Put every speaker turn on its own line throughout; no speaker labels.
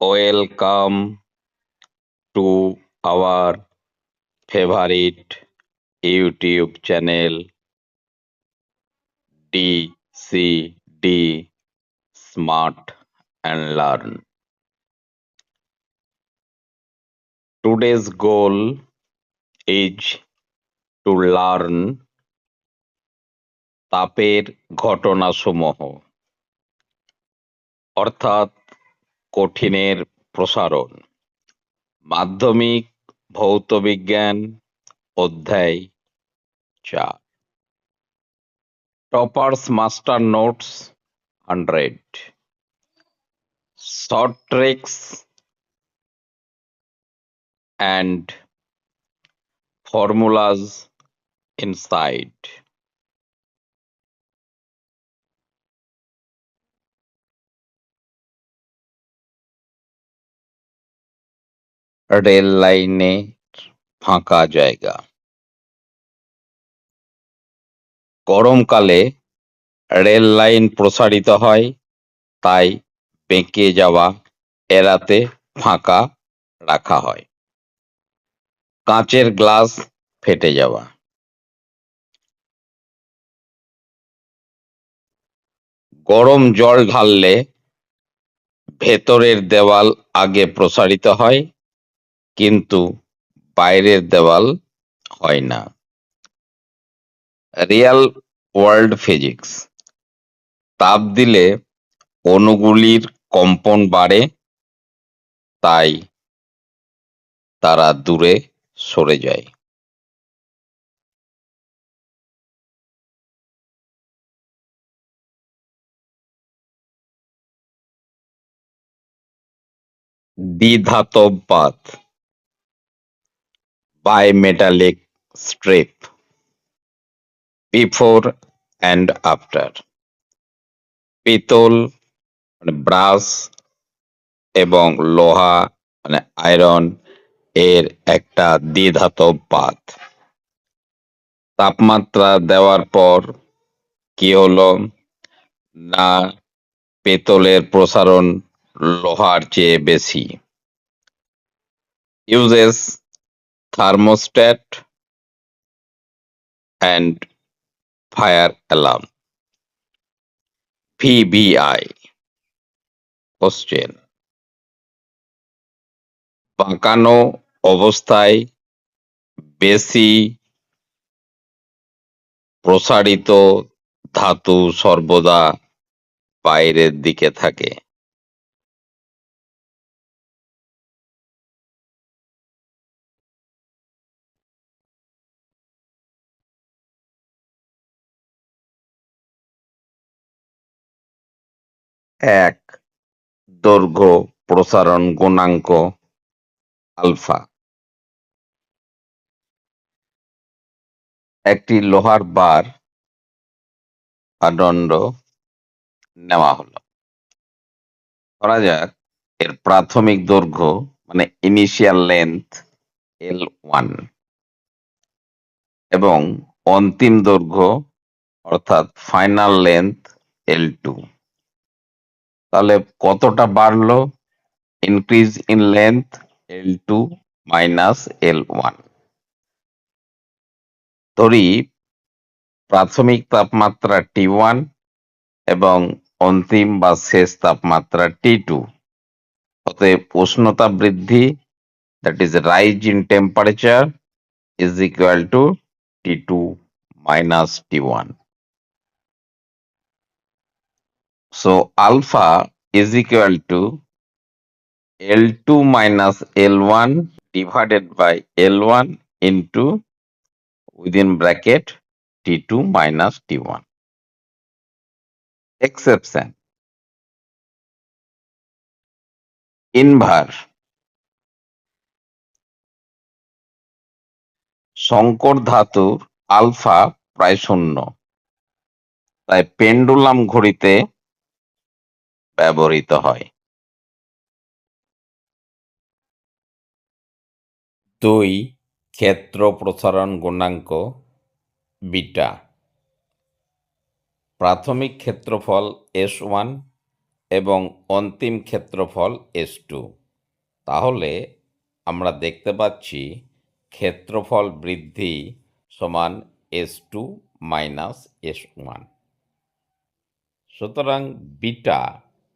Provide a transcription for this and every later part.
Welcome to our favorite YouTube channel DCD Smart and Learn. Today's goal is to learn তাপের ঘটনাসমূহ অর্থাৎ কঠিনের প্রসারণ মাধ্যমিক ভৌতবিজ্ঞান অধ্যায় 4 toppers master notes 100 short tricks and formulas inside. Rail লাইনে ফাঁকা জায়গা গরমকালে রেল লাইন প্রসারিত হয় তাই বেঁকে যাওয়া এড়াতে ফাঁকা রাখা হয় কাঁচের গ্লাস ফেটে যাওয়া গরম জল ঢাললে ভেতরের দেওয়াল আগে প্রসারিত হয় কিন্তু বাইরের দেওয়াল হয় না রিয়েল ওয়ার্ল্ড ফিজিক্স তাপ দিলে অণুগুলির কম্পন বাড়ে তাই তারা দূরে সরে যায় দ্বিধাতব পাত bimetallic strip before and after পিতল ব্রাশ এবং লোহা আয়রন এর একটা দ্বিধাতব পাত তাপমাত্রা দেওয়ার পর কি হলো না পেতলের প্রসারণ লোহার চেয়ে বেশি uses thermostat and fire alarm VBI question বাঁকানো অবস্থায় বেশি প্রসারিত ধাতু সর্বদা বাইরের দিকে থাকে এক দৈর্ঘ্য প্রসারণ গুণাঙ্ক আলফা একটি লোহার বার বা দণ্ড নেওয়া হলো ধরা যাক এর প্রাথমিক দৈর্ঘ্য ইনিশিয়াল লেন্থ L1 এবং অন্তিম দৈর্ঘ্য অর্থাৎ ফাইনাল লেন্থ L2 তাহলে কতটা বাড়লো increase in length L2 minus L1 ধরি প্রাথমিক তাপমাত্রা T1 এবং অন্তিম বা শেষ তাপমাত্রা T2 অতএব উষ্ণতা বৃদ্ধি that is rise in temperature is equal to T2 minus T1 so alpha is equal to L2 minus L1 divided by L1 into within bracket T2 minus T1 exception inverse সংকর ধাতুর alpha প্রায় শূন্য তাই pendulum ঘড়িতে ব্যবহৃত হয় 2 ক্ষেত্র প্রসারণ গুণাঙ্ক বিটা প্রাথমিক ক্ষেত্রফল S1 এবং অন্তিম ক্ষেত্রফল S2। তাহলে আমরা দেখতে পাচ্ছি ক্ষেত্রফল বৃদ্ধি সমান S2 মাইনাস S1। সুতরাং বিটা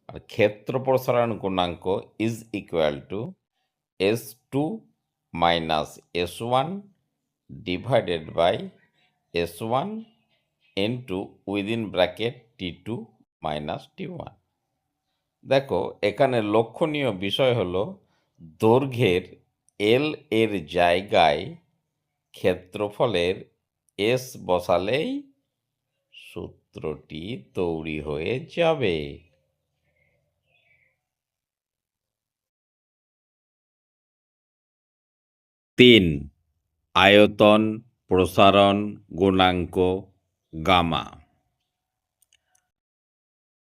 আর ক্ষেত্র প্রসারণ গুণাঙ্ক is equal to S2 minus S1 divided by S1 into within bracket T2 minus T1। দেখো এখানে লক্ষণীয় বিষয় হলো দৈর্ঘ্যের L এর জায়গায় ক্ষেত্রফলের S বসালেই সূত্রটি তৈরি হয়ে যাবে। 3. আয়তন প্রসারণ গুণাঙ্ক গামা।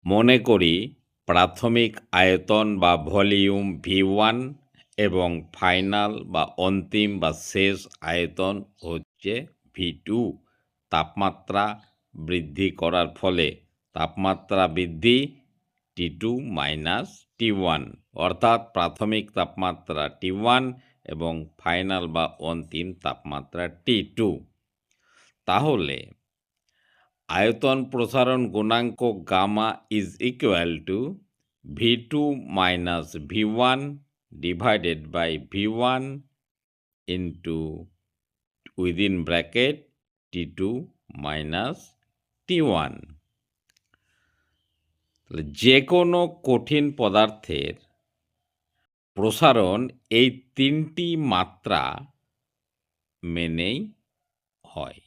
মনে করি প্রাথমিক আয়তন বা ভলিউম V1 এবং ফাইনাল বা অন্তিম বা শেষ আয়তন হচ্ছে V2। তাপমাত্রা বৃদ্ধি করার ফলে তাপমাত্রা বৃদ্ধি T2 মাইনাস T1, অর্থাৎ প্রাথমিক তাপমাত্রা T1 এবং ফাইনাল বা অন্তিম তাপমাত্রা T2। তাহলে আয়তন প্রসারণ গুণাঙ্ক gamma is equal to V2 minus V1 divided by V1 into within bracket T2 minus T1। যে কোনো কঠিন পদার্থের প্রসারণ এই তিনটি মাত্রা মেনেই হয়।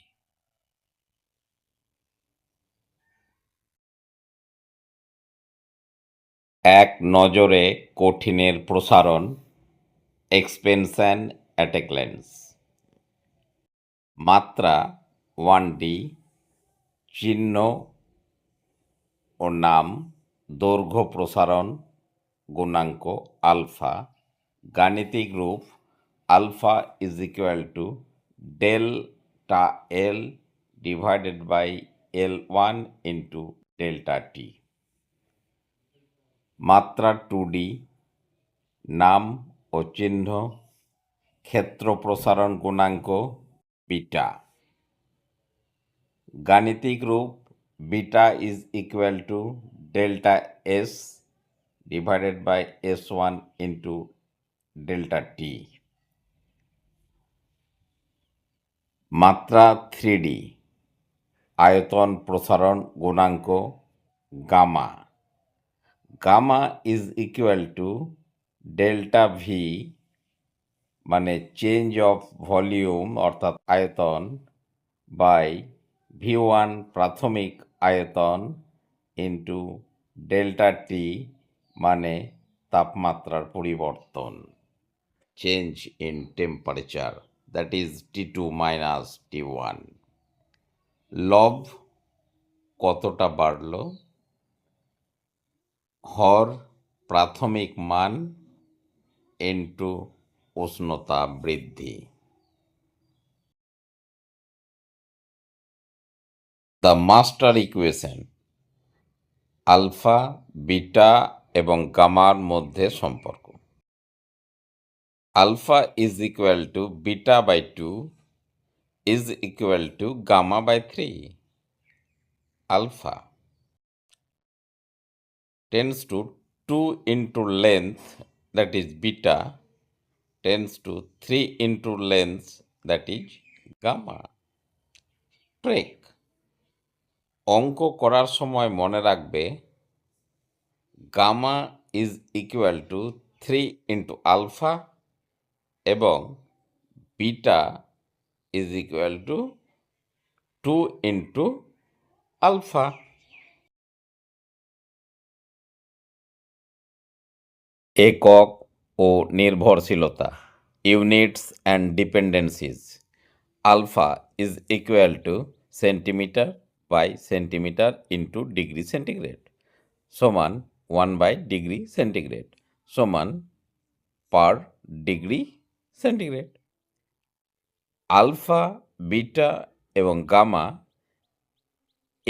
এক নজরে কঠিনের প্রসারণ, এক্সপেনশন অ্যাট এ গ্ল্যান্স। মাত্রা 1D, চিহ্ন ও নাম দৈর্ঘ্য প্রসারণ গুণাঙ্ক আলফা। গাণিতিক রূপ alpha is equal to delta L divided by L1 into delta T. মাত্রা 2D, নাম ও চিহ্ন ক্ষেত্র প্রসারণ গুণাঙ্ক বিটা। গাণিতিক রূপ beta is equal to delta S divided by S1 into delta T. মাত্রা 3D, আয়তন প্রসারণ গুণাঙ্ক gamma. Gamma is equal to delta V মানে চেঞ্জ অফ ভলিউম অর্থাৎ আয়তন বাই V1 প্রাথমিক আয়তন ইন্টু ডেল্টা টি মানে তাপমাত্রার পরিবর্তন, change in temperature, that is T2 minus T1। লব কতটা বাড়লো? হর প্রাথমিক মান ইন্টু উষ্ণতা বৃদ্ধি। The master equation alpha, beta এবং গামার মধ্যে সম্পর্ক। Alpha is equal to beta by 2 is equal to gamma by 3। Alpha tends to 2 into length, that is beta, tends to 3 into length, that is gamma। ট্রেক অঙ্ক করার সময় মনে রাখবে gamma is equal to 3 into alpha এবং beta is equal to 2 into alpha. একক ও নির্ভরশীলতা, units and dependencies. Alpha is equal to centimetre by centimetre into degree centigrade সমান 1 বাই ডিগ্রি সেন্টিগ্রেড সমান per degree centigrade. Alpha, beta এবং gamma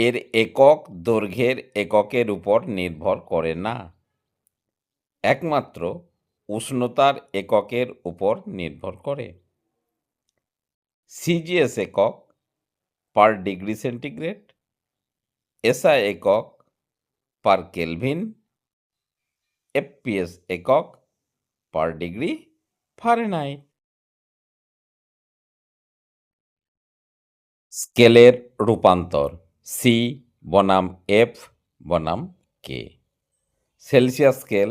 এর একক দৈর্ঘ্যের এককের উপর নির্ভর করে না, একমাত্র উষ্ণতার এককের উপর নির্ভর করে। সিজিএস একক পার ডিগ্রি সেন্টিগ্রেড, এসআই একক পার কেলভিন, এফপিএস একক পার ডিগ্রি ফারেনহাইট। স্কেলের রূপান্তর সি বনাম এফ বনাম কে। সেলসিয়াস স্কেল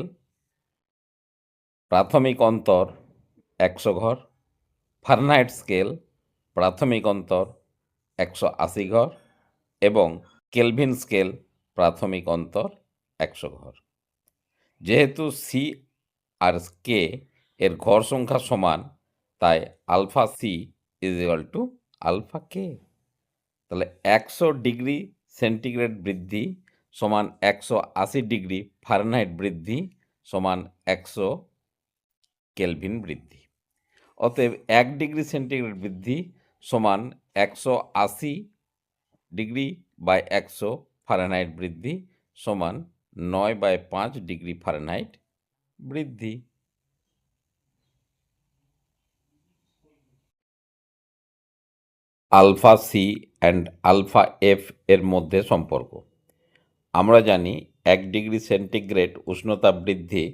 প্রাথমিক অন্তর 100 ঘর, ফারেনহাইট স্কেল প্রাথমিক অন্তর 180 ঘর এবং কেলভিন স্কেল প্রাথমিক অন্তর 100 ঘর। যেহেতু সি আর কে এর ঘর সংখ্যা সমান, তাই alpha C is equal to alpha K. তাহলে 100 ডিগ্রি সেন্টিগ্রেড বৃদ্ধি সমান 180 ডিগ্রি ফারেনহাইট বৃদ্ধি সমান 100 কেলভিন বৃদ্ধি। অতএব 1 ডিগ্রি সেন্টিগ্রেড বৃদ্ধি সমান 180 ডিগ্রি বাই 100 ফারেনহাইট বৃদ্ধি সমান 9/5 ডিগ্রি ফারেনহাইট বৃদ্ধি। Alpha C and alpha F এর মধ্যে সম্পর্ক আমরা জানি 1 ডিগ্রি সেন্টিগ্রেড উষ্ণতা বৃদ্ধি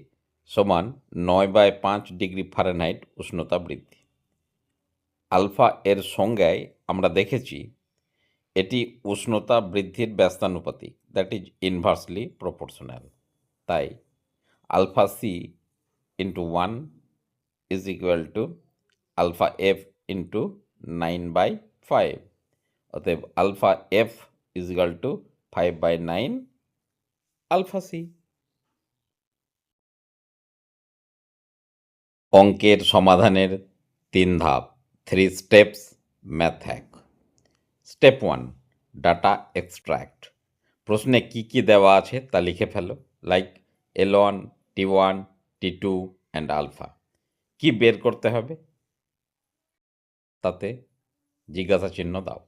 সমান 9/5 ডিগ্রি ফারেনহাইট উষ্ণতা বৃদ্ধি। আলফা এর সংজ্ঞায় আমরা দেখেছি এটি উষ্ণতা বৃদ্ধির ব্যস্তানুপাতিক, দ্যাট ইজ ইনভার্সলি প্রপোর্শনাল। তাই alpha C into 1 is equal to alpha F into 9/5। অতএব alpha F is equal to 5/9 alpha C. অঙ্কের সমাধানের 3 ধাপ, 3 steps math hack. Step 1, data extract. প্রশ্নে কি কি দেওয়া আছে তা লিখে ফেলো, like L1, T1, T2 and alpha. কি বের করতে হবে তাতে জিজ্ঞাসা চিহ্ন দাও।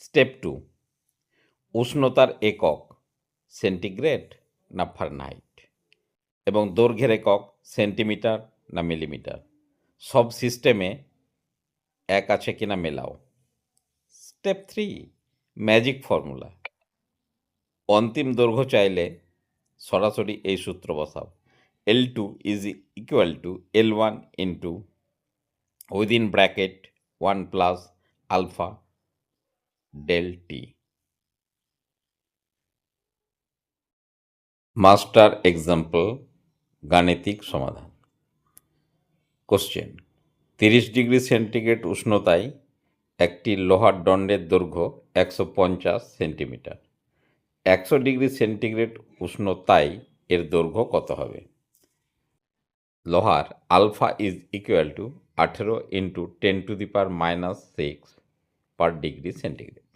স্টেপ 2, উষ্ণতার একক সেন্টিগ্রেড না ফারেনহাইট এবং দৈর্ঘ্যের একক সেন্টিমিটার না মিলিমিটার, সব সিস্টেমে এক আছে কিনা মেলাও। Step 3, magic formula. অন্তিম দৈর্ঘ্য চাইলে সরাসরি এই সূত্র বসাও, L2 is equal to L1 into within bracket 1 plus alpha del T. Master example গাণিতিক সমাধান। কোশ্চেন, 30 ডিগ্রি সেন্টিগ্রেড উষ্ণতায় একটি লোহার দণ্ডের দৈর্ঘ্য 150 সেন্টিমিটার। 100 ডিগ্রি সেন্টিগ্রেড উষ্ণতায় এর দৈর্ঘ্য কত হবে? লোহার alpha is equal to 18 into 10⁻⁻6 per degree centigrade.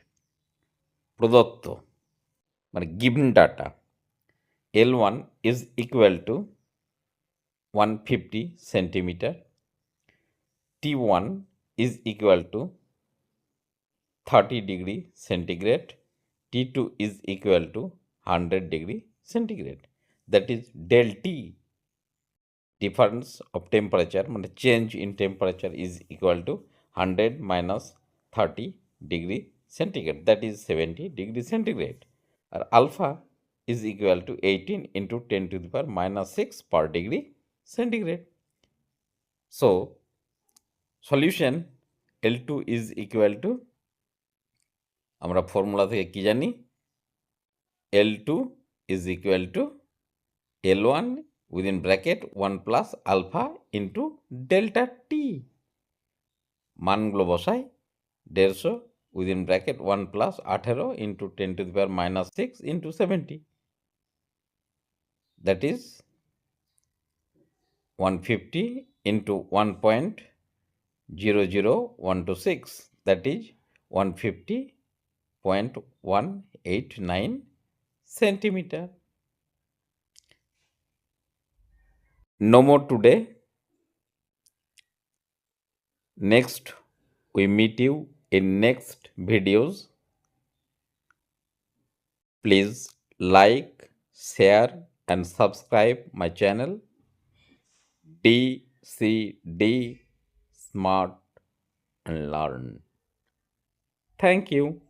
প্রদত্ত মানে given data, L1 is equal to 150 centimeter, T1 is equal to 30 degree centigrade, T2 is equal to 100 degree centigrade. That is del T, difference of temperature, মানে change in temperature is equal to 100 minus 30 degree centigrade, that is 70 degree centigrade. আর alpha is equal to 18 into 10⁻⁻6 per degree centigrade. So, solution L2 is equal to, আমরা formula থেকে কি জানি, L2 is equal to L1 within bracket 1 plus alpha into delta T। মানগুলো বসাই, 150 within bracket 1 plus 18 into 10⁻⁻6 into 70, that is 150 into 1.00126, that is 150.189 centimeter. No more today. Next we meet you in next videos. Please like, share, and subscribe my channel DCD Smart and Learn. Thank you.